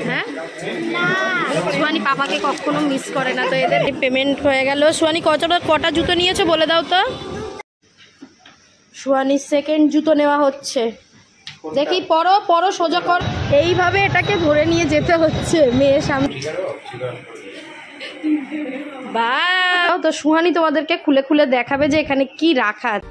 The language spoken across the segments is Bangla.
হ্যাঁ সোয়ানি পাপাকে কখনো মিস করে না। তো এদের পেমেন্ট হয়ে গেল। সোয়ানি কটা জুতো নিয়েছো বলে দাও তো। সোয়ানির সেকেন্ড জুতো নেওয়া হচ্ছে। দেখি পরো সোজা কর। এইভাবে এটাকে ধরে নিয়ে যেতে হচ্ছে মেয়ের সামনে। বাহ, তো সুহানি তোমাদেরকে খুলে খুলে দেখাবে যে এখানে কি রাখা আছে।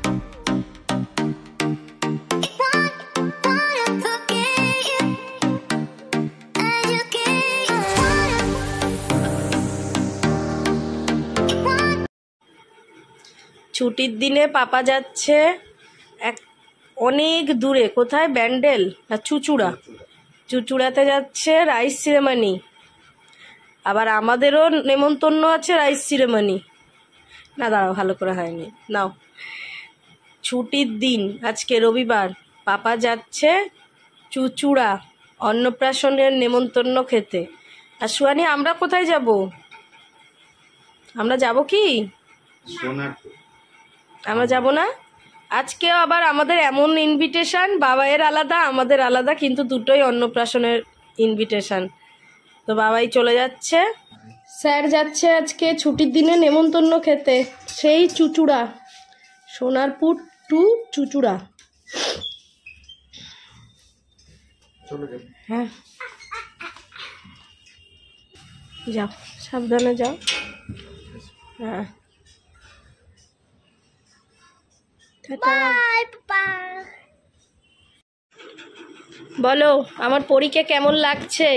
ছুটির দিনে পাপা যাচ্ছে অনেক দূরে, কোথায়? ব্যান্ডেল না চুচুড়াতে যাচ্ছে রাইস সেরেমনি। আবার আমাদেরও নেমন্তন্ন আছে রাইস সেরেমনি। না দাঁড়াও, ভালো করে হয়নি, নাও। ছুটির দিন আজকে রবিবার, পাপা যাচ্ছে চুচুড়া অন্নপ্রাশনের নেমন্তন্ন খেতে। আর সুহানি আমরা কোথায় যাব? আমরা যাব কি? আমরা যাব না। আজকে আবার আমাদের এমন ইনভিটেশন, বাবাইয়ের আলাদা আমাদের আলাদা, কিন্তু দুটোই অন্নপ্রাশনের ইনভিটেশন। তো বাবাই চলে যাচ্ছে, স্যার যাচ্ছে আজকে ছুটির দিনে নেমন্তন্ন খেতে, সেই চুচুড়া, সোনারপুর টু চুচুড়া। হ্যাঁ যাও, সাবধানে যাও। হ্যাঁ বলো আমার পরীকে কেমন লাগছে?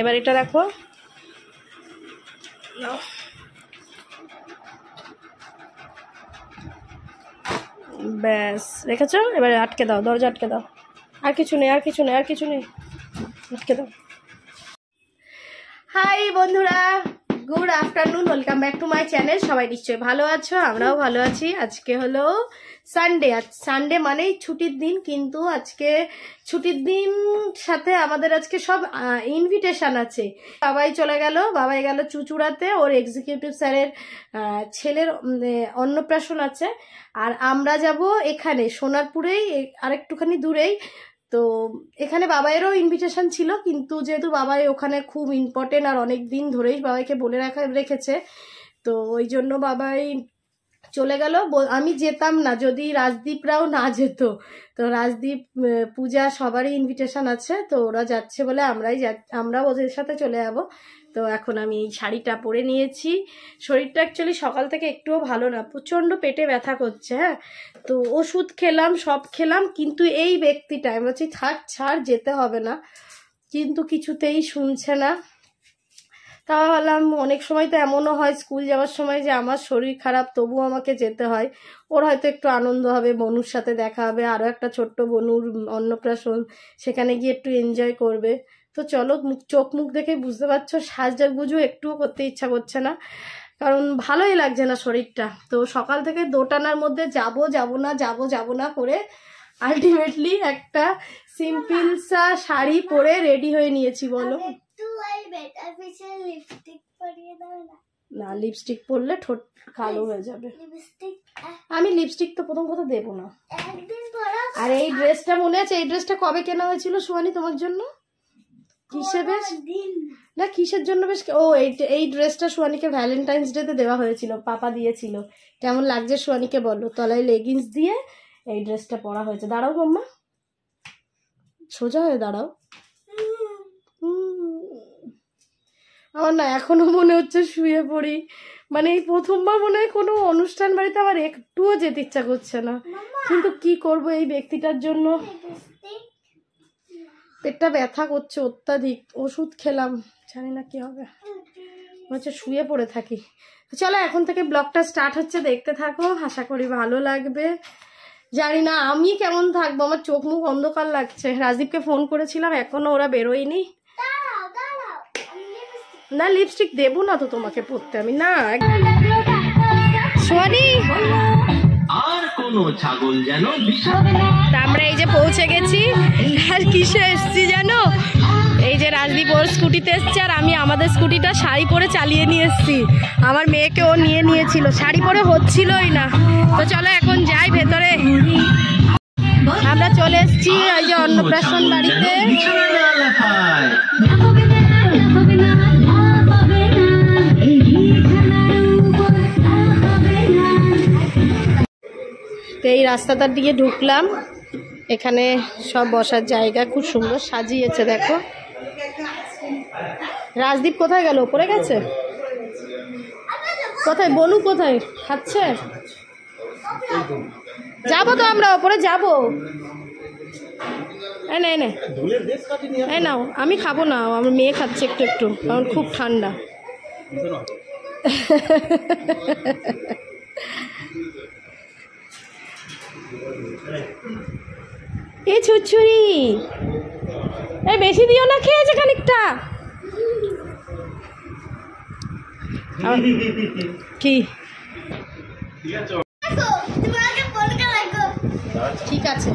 এবার এটা রাখো। ব্যাস রেখেছো, এবারে আটকে দাও, দরজা আটকে দাও। আর কিছু নেই, আটকে দাও। হাই বন্ধুরা, good afternoon, welcome back to my channel. সবাই নিশ্চয়ই ভালো আছো, আমরাও ভালো আছি। আজকে হলো সানডে, সানডে মানেই ছুটির দিন, কিন্তু আজকে ছুটির দিন সাথে আমাদের আজকে সব ইনভিটেশন আছে। বাবাই গেল চুচুড়াতে, ওর এক্সিকিউটিভ স্যারের ছেলের অন্নপ্রাশন আছে। আর আমরা যাব এখানে সোনারপুরেই, আরেকটুখানি দূরেই। তো এখানে বাবাইয়েরও ইনভিটেশন ছিল, কিন্তু যেহেতু বাবাই ওখানে খুব ইম্পর্টেন্ট আর অনেক দিন ধরেই বাবাইকে বলে রেখেছে, তো ওই জন্য বাবাই চলে গেল। আমি যেতাম না যদি রাজদীপরাও না যেত। তো রাজদীপ, পূজা সবারই ইনভিটেশন আছে, তো ওরা যাচ্ছে বলে আমরাও ওদের সাথে চলে যাব। তো এখন আমি এই শাড়িটা পরে নিয়েছি। শরীরটা অ্যাকচুয়ালি সকাল থেকে একটুও ভালো না, প্রচণ্ড পেটে ব্যথা করছে। হ্যাঁ, তো ওষুধ খেলাম, সব খেলাম, কিন্তু এই ব্যক্তিটা আমি বলছি থাক ছাড়, যেতে হবে না, কিন্তু কিছুতেই শুনছে না। তাও ভাবলাম অনেক সময় তো এমনও হয় স্কুল যাওয়ার সময় যে আমার শরীর খারাপ, তবু আমাকে যেতে হয়। ওর হয়তো একটু আনন্দ হবে, বনুর সাথে দেখা হবে, আরও একটা ছোট্ট বনুর অন্নপ্রাশন, সেখানে গিয়ে একটু এনজয় করবে। তো চলো, চোখ মুখ দেখে বুঝতে পারছো সাজগুজু একটুও করতে ইচ্ছা করছে না, কারণ ভালোই লাগছে না শরীরটা। তো সকাল থেকে দোটানার মধ্যে যাব না করে আলটিমেটলি একটা সিম্পল সা শাড়ি পরে রেডি হয়ে নিয়েছি। বলো না, লিপস্টিক পরলে ঠোঁট কালো হয়ে যাবে। আমি লিপস্টিক তো প্রথম কথা দেবো না। আর এই ড্রেসটা মনে আছে, এই ড্রেসটা কবে কেনা হয়েছিল সুহানি তোমার জন্য? কিসের জন্য বেশ? ও এই ড্রেসটা সুহানিকে ভ্যালেন্টাইন্স ডে তে দেওয়া হয়েছিল, পাপা দিয়েছিল। কেমন লাগছে সুহানিকে বলো? তলায় লেগিংস দিয়ে এই ড্রেসটা পরা হয়েছে। দাঁড়াও মাম্মা, সোজা হয়ে দাঁড়াও। আমার না এখনো মনে হচ্ছে শুয়ে পড়ি, মানে এই প্রথমবার মনে হয় কোনো অনুষ্ঠান বাড়িতে আমার একটুও যেতে ইচ্ছা করছে না, কিন্তু কি করব এই ব্যক্তিটার জন্য। পেটটা ব্যথা করছে অত্যাধিক, ওষুধ খেলাম, জানি না কি হবে, হচ্ছে শুয়ে পড়ে থাকি। চলো এখন থেকে ব্লগটা স্টার্ট হচ্ছে, দেখতে থাকো, আশা করি ভালো লাগবে। জানি না আমি কেমন থাকবো, আমার চোখ মুখ অন্ধকার লাগছে। রাজদীপকে ফোন করেছিলাম, এখনো ওরা বেরোয়নি। না লিপস্টিক দেবো না তো তোমাকে পরতে আমি, না। সোয়ানি আর কোন ছাগল যেন আমরা এই যে পৌঁছে গেছি। আর কিসে এসছি জানো? এই যে রাজদীপ ওর স্কুটিতে এসছে, আর আমি আমাদের স্কুটিটা শাড়ি পরে চালিয়ে নিয়ে এসছি। আমার মেয়েকে ও নিয়েছিল, শাড়ি পরে হচ্ছিলই না। তো চলো এখন যাই ভেতরে। আমরা চলে এসেছি ওই যে অন্নপ্রাশন বাড়িতে। তো এই রাস্তাটার দিকে ঢুকলাম, এখানে সব বসার জায়গা খুব সুন্দর সাজিয়েছে দেখো। রাজদীপ কোথায় গেল? ওপরে গেছে? কোথায় বনু? কোথায় খাচ্ছে? যাবো তো আমরা ওপরে যাবো। এই নাও, আমি খাবো না, আমার মেয়ে খাচ্ছে একটু একটু, কারণ খুব ঠান্ডা। এ ছুরছুরি, এই বেশি দিও না, খেয়েছে খানিকটা। কি ঠিক আছে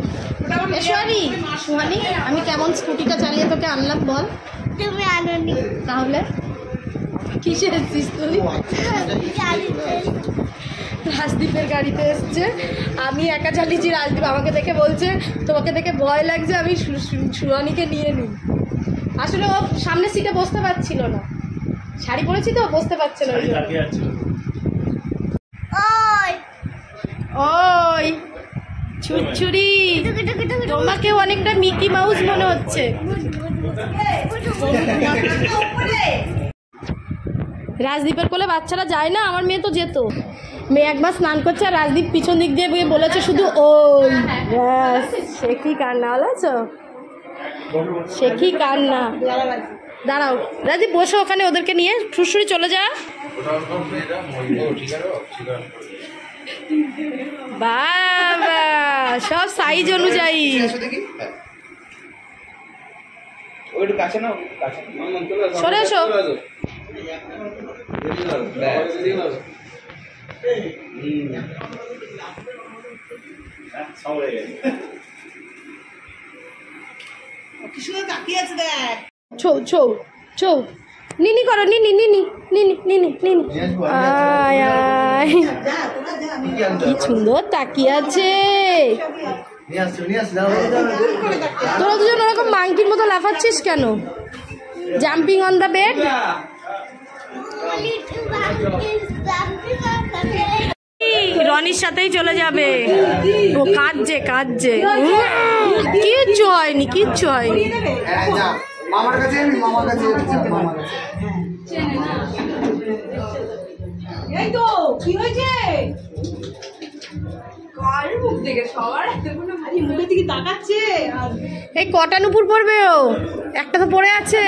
সোহানি, সোহানি আমি কেমন স্কুটিটা চালিয়ে তোকে আনলাম বল? তুমি আনোনি তাহলে কিসে এসছিস তুই? রাজদীপের গাড়িতে এসছে, আমি একা চালিয়েছি। রাজদীপ আমাকে দেখে বলছে তোমাকে দেখে ভয় লাগছে, আমি সোহানিকে নিয়ে নিই। আসলে ও সামনের সিটে বসতে পারছিল না, শাড়ি পরেছি তো বসতে পারছে না। ওই ছুরছুরি, তোমাকে অনেকটা মিকি মাউস মনে হচ্ছে। রাজদীপের কোলে বাচ্চারা যায় না, আমার মেয়ে তো যেত। মেয়ে একবার স্নান করছে আর রাজদীপ পিছন দিক দিয়ে বলেছে শুধু ওই। সে কি কান্না বলেছ, সে কি কান্না। দাঁড়াও রাজদীপ, বসো ওখানে ওদেরকে নিয়ে, শ্বশুরি চলে যা। বাবা সব সাইজ অনুযায়ী। সরে এসো। ছৌ ছৌ ছৌ, নিনি করো, নিনি নিনি নিনি নিনি নিনি। আয় আয়, কি সুন্দর তাকিয়ে আছে। তোরা দুজন ওরকম মাংকির মতো লাফাচ্ছিস কেন? Jumping on the bed. রনির সাথেই চলে যাবে, ও কাঁদছে কাঁদছে। কিচ্ছু হয়নি, কিচ্ছু হয়নি। মামার কাছে এই তো কি হয়েছে? কার মুখ দেখে সবার এতগুলো ভারী মুখের দিকে তাকাচ্ছে। এই কটা নুপুর পড়বে? ও একটা তো পড়ে আছে।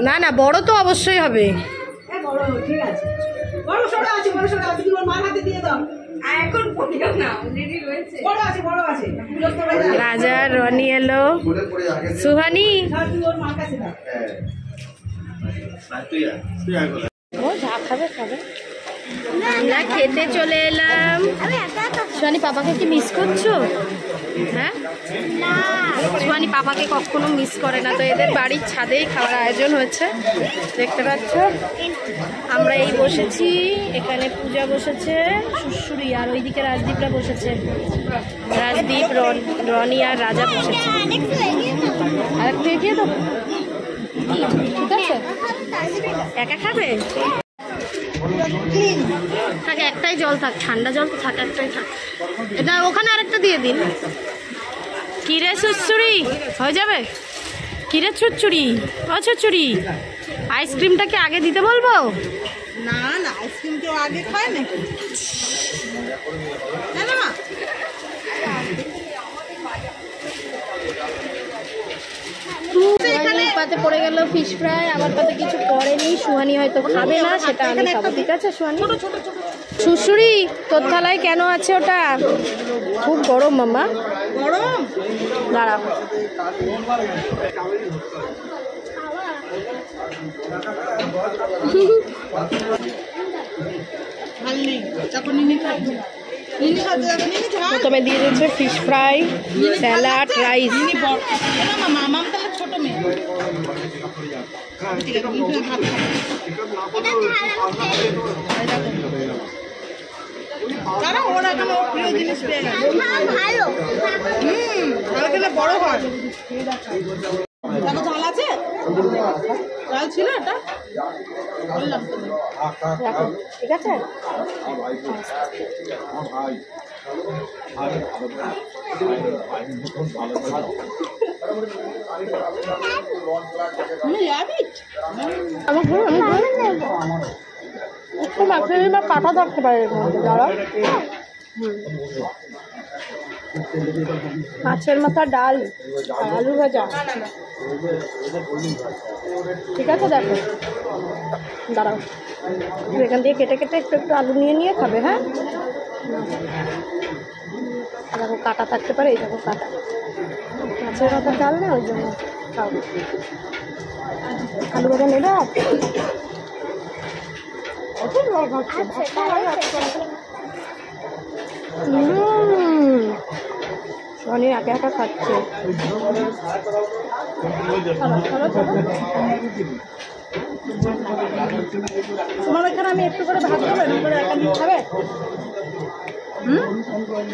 না না, বড় তো অবশ্যই হবে। বড় ঠিক আছে, বড় সরা আছে, বড় সরা আছে, তুমি মার হাতে দিয়ে দাও। এখন পড়িও না, অলরেডি রয়েছে। বড় আছে, বড় আছে। রাজা রনি এলো, সুহানি ও যা খাবে খাবে। আমরা খেতে চলে এলাম। সুহানি পাপাকে কি মিস করছো? হ্যাঁ, সুহানি পাপাকে কখনো মিস করে না। তো এদের বাড়ির ছাদেই খাওয়ার আয়োজন হয়েছে, দেখতে পাচ্ছ। আমরা এই বসেছি, এখানে পূজা বসেছে, শ্বশুরি, আর ওইদিকে রাজদীপরা বসেছে। রাজদীপ, রনি আর রাজা বসেছে। আর একটু এগিয়ে দাও, ঠিক আছে? একা খাবে? থাক, একটাই জল থাক, ঠান্ডা জল তো থাক, একটাই থাক। এটা ওখানে আরেকটা দিয়ে দিন। কিরে ছুরছুরি, হয়ে যাবে? কিরে ছুরছুরি, ও ছুরছুরি, আইসক্রিমটা কি আগে দিতে বলবো? না না, আইসক্রিম কেউ আগে খায় নাকি? না না, পাতে পড়ে গেল ফিশ ফ্রাই, আমার পাতে কিছু পড়েনি। সুহানি হয়তো খাবে না, সেটা আমি খাবো। ঠিক আছে সুহানি? শ্বশুরি, তোর থালায় কেন আছে ওটা? খুব গরম মামা, গরম। দাঁড়াও। প্রথমে দিয়ে দিচ্ছে ফিশ ফ্রাই, স্যালাড, রাইস। তারা ওরা এখানে প্রিয় জিনিস পেয়ে গেছে। ভালো খেলে বড় হয়। দেখো ঝাল আছে, ঝাল ছিল এটা ঠিক আছে। কাঁটা থাকতে পারে যারা মাছের মাথা, ডাল, আলু ভাজা, ঠিক আছে। দেখো দাঁড়াও, এখান দিয়ে কেটে কেটে একটু একটু আলু নিয়ে নিয়ে খাবে। হ্যাঁ, দেখো কাঁটা থাকতে পারে, এই দেখো কাঁটা, মাছের মাথা ডাল না, ওই জন্য খাও। আলু ভাজা নেবে অনেক একা একা খাচ্ছে। তোমার এখানে আমি একটু করে ভাত দেবো, একটু করে একা দিয়ে খাবে।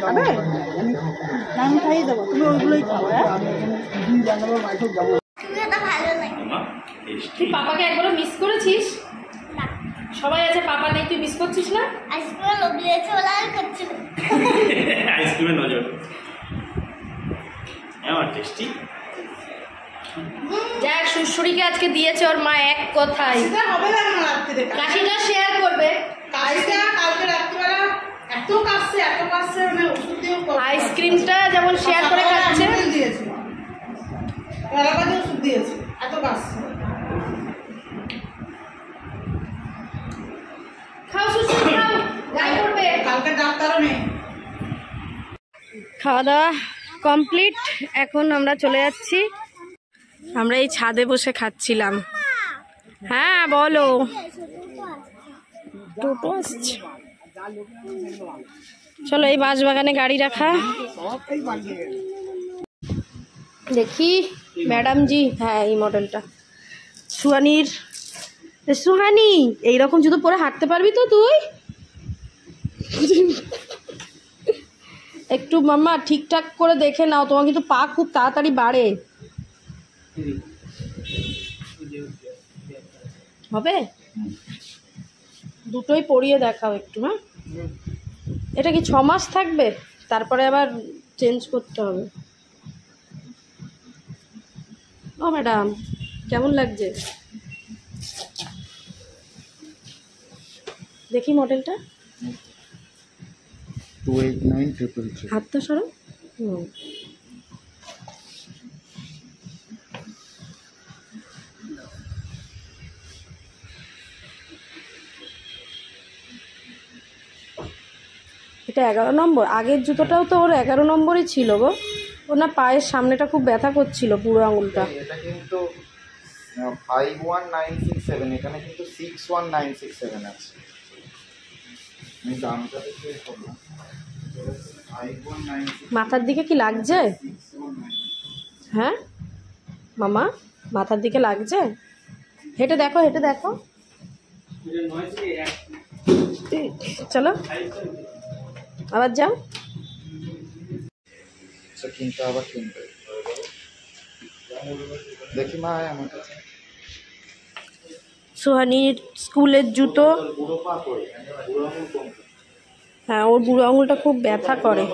খাবে না, আমি খাইয়ে দেবো, তুমি ওইগুলোই খাবো। তুই পাপাকে একবারও মিস করেছিস? সবাই আছে, পাপা নেই, তুই মিস করছিস না? আইসক্রিমের নজর টেস্টি। যাক, সুশ্বরীকে আজকে দিয়েছে ওর মা এক কথায়। কাশিটা শেয়ার করবে। আইসক্রিমটা যেমন শেয়ার করে খাচ্ছে, খাও সুশ্বরী খাও, গায়ে করবে। কালকে ডাক্তারও নেই। খাওয়া দাওয়া কমপ্লিট, এখন আমরা চলে যাচ্ছি। আমরা এই ছাদে বসে খাচ্ছিলাম। হ্যাঁ বলো। টোটো আসছে, চলো। এই বাঁশবাগানে গাড়ি রাখা, দেখি ম্যাডাম জি। হ্যাঁ, এই মডেলটা সুহানির। সুহানি, এইরকম জুতো পরে হাঁটতে পারবি তো তুই? একটু মাম্মা ঠিকঠাক করে দেখে নাও, তোমার কিন্তু পা খুব তাড়াতাড়ি বাড়ে। হবে, দুটোই পরিয়ে দেখাও একটু। হ্যাঁ, এটা কি 6 মাস থাকবে? তারপরে আবার চেঞ্জ করতে হবে। ও ম্যাডাম, কেমন লাগছে? দেখি মডেলটা। 28933। হাতটা সরো। এটা 11 নম্বর। আগের জুতোটাও তো ওর 11 নম্বরই ছিল গো। ওর না পায়ের সামনেটা খুব ব্যথা করছিল, বুড়ো আঙুলটা। এটা কিন্তু 51967, এখানে কিন্তু 61967 আছে। আমি দামটা দেখে বললাম 519। মাথার দিকে কি লাগছে? হ্যাঁ মামা, মাথার দিকে লাগছে? হেঁটে দেখো, হেঁটে দেখো। চলো আবার যাও। কিন্তু আবার কিনতে দেখি মা আমার কাছে। সুহানির স্কুলের জুতো। হ্যাঁ, ওর বুড়ো আঙুলটা খুব ব্যথা করে।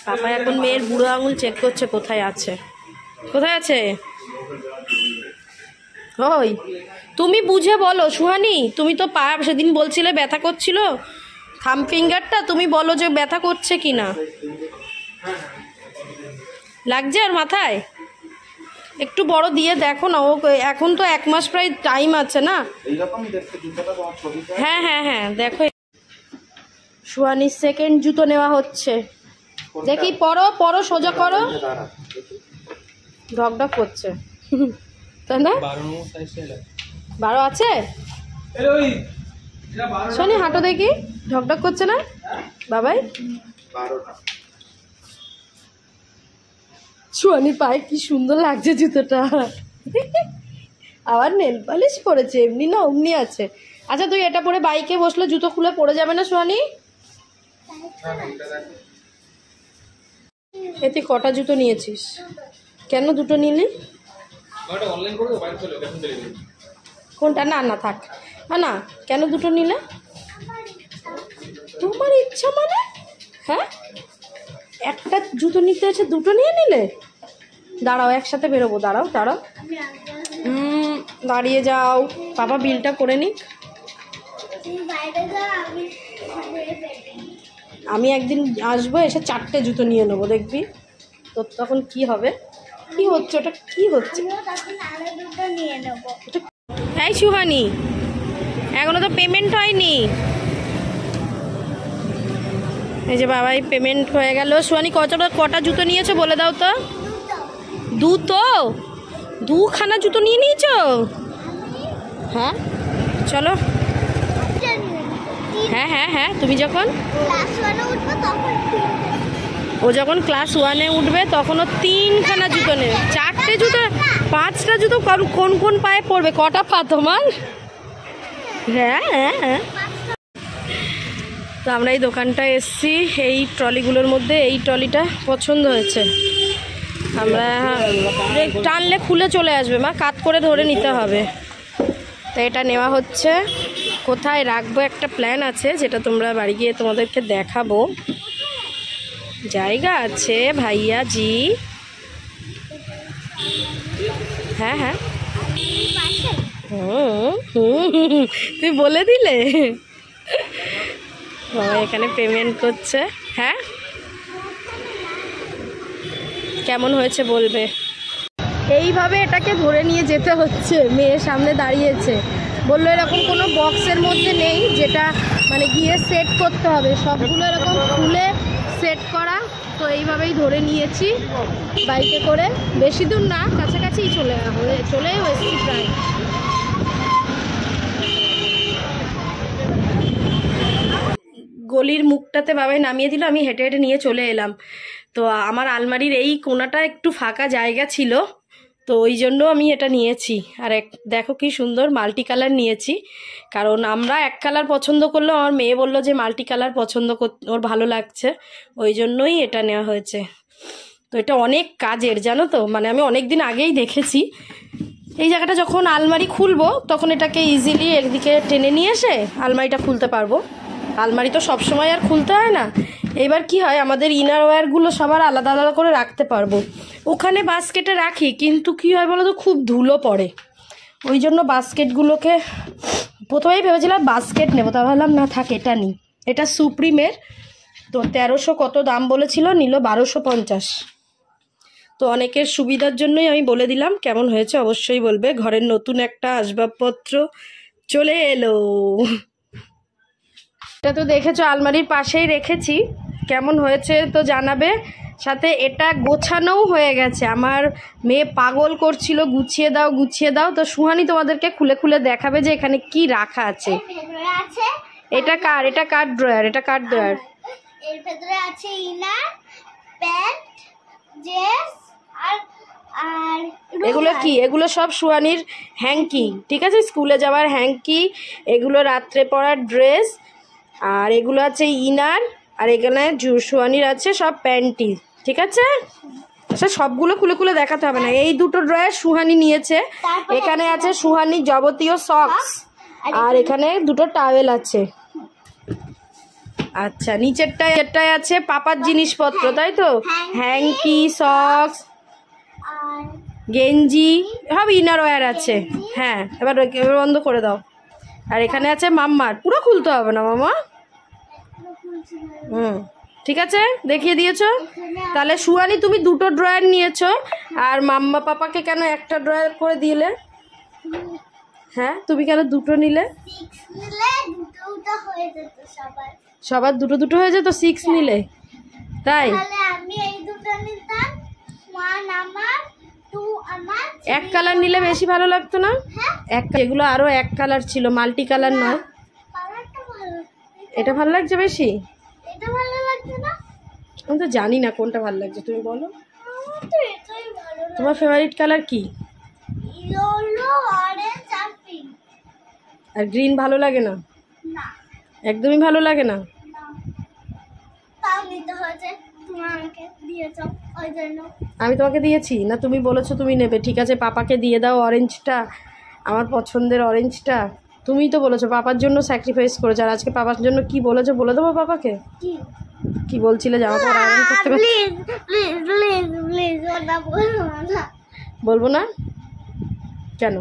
পাপা এখন মেয়ের বুড়ো আঙুল চেক করছে কোথায় আছে। কোথায় আছে? ওই তুমি বুঝে বলো সুহানি, তুমি তো পা সেদিন বলছিলে ব্যথা করছিল, থাম ফিঙ্গারটা, তুমি বলো যে ব্যথা করছে কি না। লাগছে আর মাথায়? একটু বড় দিয়ে দেখো না। ও এখন তো 1 মাস প্রায় টাইম আছে না। হ্যাঁ হ্যাঁ হ্যাঁ, দেখো সুহানির সেকেন্ড জুতো নেওয়া হচ্ছে। দেখি পরো পরো, সোজা করো। ঢকঢক করছে তাই না? 12 আছে? শোনি হাঁটো দেখি, ঢকঢক করছে না বাবাই? সুহানি পায়ে কি সুন্দর লাগছে জুতোটা। আবার নেল পালিশ পরেছে, এমনি না অমনি আছে। আচ্ছা তুই এটা পরে বাইকে বসলে জুতো খুলে পড়ে যাবে না সোহানি? এতে কটা জুতো নিয়েছিস? কেন দুটো নিলি? কোনটা? না না থাক না, কেন দুটো নিলে? তোমার ইচ্ছা মানে? হ্যাঁ, একটা জুতো নিতে এসে দুটো নিয়ে নিলে? দাঁড়াও একসাথে বেরোবো, দাঁড়াও দাঁড়াও, দাঁড়িয়ে যাও, বাবা বিলটা করে নিক। আমি একদিন আসবো, এসে 4টে জুতো নিয়ে নেবো, দেখবি তোর তখন কি হবে। কি হচ্ছে ওটা? কি হচ্ছে? এই সুহানি, এখনো তো পেমেন্ট হয়নি। এই যে বাবাই পেমেন্ট হয়ে গেল। সুহানি কটা জুতো নিয়েছো বলে দাও তো? দুখানা জুতো নিয়ে নিয়েছো? হ্যাঁ চলো। হ্যাঁ হ্যাঁ হ্যাঁ, তুমি যখন যখন ক্লাস 1-এ উঠবে তখনও 3খানা জুতো নেবে। 4টে জুতো, 5টা জুতো কোন কোন পায়ে পড়বে? কটা পা তোমার? হ্যাঁ হ্যাঁ হ্যাঁ। তো আমরা এই দোকানটায় এসছি, এই ট্রলিগুলোর মধ্যে এই ট্রলিটা পছন্দ হয়েছে। আমরা টানলে খুলে চলে আসবে মা, কাত করে ধরে নিতে হবে। তো এটা নেওয়া হচ্ছে। কোথায় রাখবো একটা প্ল্যান আছে, যেটা তোমরা বাড়ি গিয়ে তোমাদেরকে দেখাবো। জায়গা আছে ভাইয়া জি। হ্যাঁ হ্যাঁ তুই বলে দিলে। বাবা এখানে পেমেন্ট করছে। হ্যাঁ কেমন হয়েছে বলবে। এইভাবে এটাকে ধরে নিয়ে যেতে হচ্ছে, মেয়ের সামনে দাঁড়িয়েছে, বললো এরকম কোনো বক্সের মধ্যে নেই যেটা মানে গিয়ে সেট করতে হবে, সবগুলো এরকম খুলে সেট করা। তো এইভাবেই ধরে নিয়েছি বাইকে করে, বেশি দূর না, কাছাকাছি চলেও এসেছি প্রায়। গলির মুখটাতে বাবাই নামিয়ে দিল, আমি হেঁটে হেঁটে নিয়ে চলে এলাম। তো আমার আলমারির এই কোণাটা একটু ফাঁকা জায়গা ছিল, তো ওই জন্য আমি এটা নিয়েছি। আর দেখো কি সুন্দর মাল্টি কালার নিয়েছি, কারণ আমরা এক কালার পছন্দ করলেও আমার মেয়ে বললো যে মাল্টি কালার পছন্দ ওর ভালো লাগছে, ওই জন্যই এটা নেওয়া হয়েছে। তো এটা অনেক কাজের জানো তো, মানে আমি অনেক দিন আগেই দেখেছি। এই জায়গাটা যখন আলমারি খুলবো তখন এটাকে ইজিলি একদিকে টেনে নিয়ে এসে আলমারিটা খুলতে পারবো। আলমারি তো সবসময় আর খুলতে হয় না। এবার কি হয়, আমাদের ইনার ওয়্যারগুলো সবার আলাদা আলাদা করে রাখতে পারবো। ওখানে বাস্কেটে রাখি, কিন্তু কি হয় বলো তো, খুব ধুলো পড়ে। ওই জন্য বাস্কেটগুলোকে প্রথমেই ভেবেছিলাম বাস্কেট নেবো, তা ভাবলাম না থাক এটা নিই। এটা সুপ্রিমের, তো 1300 কত দাম বলেছিল, নিল 1250। তো অনেকের সুবিধার জন্যই আমি বলে দিলাম। কেমন হয়েছে অবশ্যই বলবে। ঘরের নতুন একটা আসবাবপত্র চলে এলো। এটা তো দেখেছো আলমারির পাশেই রেখেছি, কেমন হয়েছে তো জানাবে। সাথে এটা গোছানোও হয়ে গেছে, আমার মেয়ে পাগল করছিল গুছিয়ে দাও গুছিয়ে দাও। তো সুহানি তোমাদেরকে খুলে খুলে দেখাবে যে এখানে কি রাখা আছে। এটা কার? এটা কার ড্রয়ার? এটা কার ড্রয়ার? এর ভেতরে আছে ইনার, প্যান্ট, ড্রেস আর এগুলো কি? এগুলো সব সুহানির হ্যাঙ্কি, ঠিক আছে, স্কুলে যাওয়ার হ্যাঙ্কি। এগুলো রাত্রে পরার ড্রেস, আর এগুলো আছে ইনার, আর এখানে সুহানির আছে সব প্যান্টি, ঠিক আছে। আচ্ছা সবগুলো খুলে খুলে দেখাতে হবে না। এই দুটো ড্রয়ার সুহানি নিয়েছে, এখানে আছে সুহানির যাবতীয় সক্স, আর এখানে দুটো টাওয়েল আছে। আচ্ছা নিচেরটায় আছে পাপার জিনিসপত্র, তাই তো, হ্যাঙ্কি, সক্স, গেঞ্জি, সব ইনার ওয়্যার আছে। হ্যাঁ এবার বন্ধ করে দাও। আর এখানে আছে মাম্মার, পুরো খুলতে হবে না মামা। ঠিক আছে, দেখিয়ে দিয়েছো। তাহলে সুহানি তুমি দুটো ড্রয়ার নিয়েছো, আর মাম্মা পাপাকে কেন একটা ড্রয়ার করে দিলে? হ্যাঁ তুমি কেন দুটো নিলে? সবার দুটো দুটো হয়ে যেত, 6 নিলে, তাই? এক কালার নিলে বেশি ভালো লাগতো না? এগুলো আরো এক কালার ছিল, মাল্টি কালার নয়। এটা ভালো লাগছে বেশি? আমি তো জানি না কোনটা ভালো লাগছে, তুমি বলো। তোমার ফেভারিট কালার কি? আর গ্রিন ভালো লাগে না? না একদমই ভালো লাগে না? তাও নিতে হয়েছে, তুমি আমাকে দিয়েছো ওই জন্য। আমি তোমাকে দিয়েছি না? তুমি বলেছো তুমি নেবে, ঠিক আছে পাপাকে দিয়ে দাও অরেঞ্জটা, আমার পছন্দের অরেঞ্জটা। তুমিই তো বলেছো পাপার জন্য স্যাক্রিফাইস করেছো, আর আজকে পাপার জন্য কি বলেছো বলে দেবো পাপাকে? কি কি বলছিলে জামা কাপড় আয়রন করতে পারছি? প্লিজ প্লিজ প্লিজ প্লিজ ওটা বলবো না। বলবো না কেন?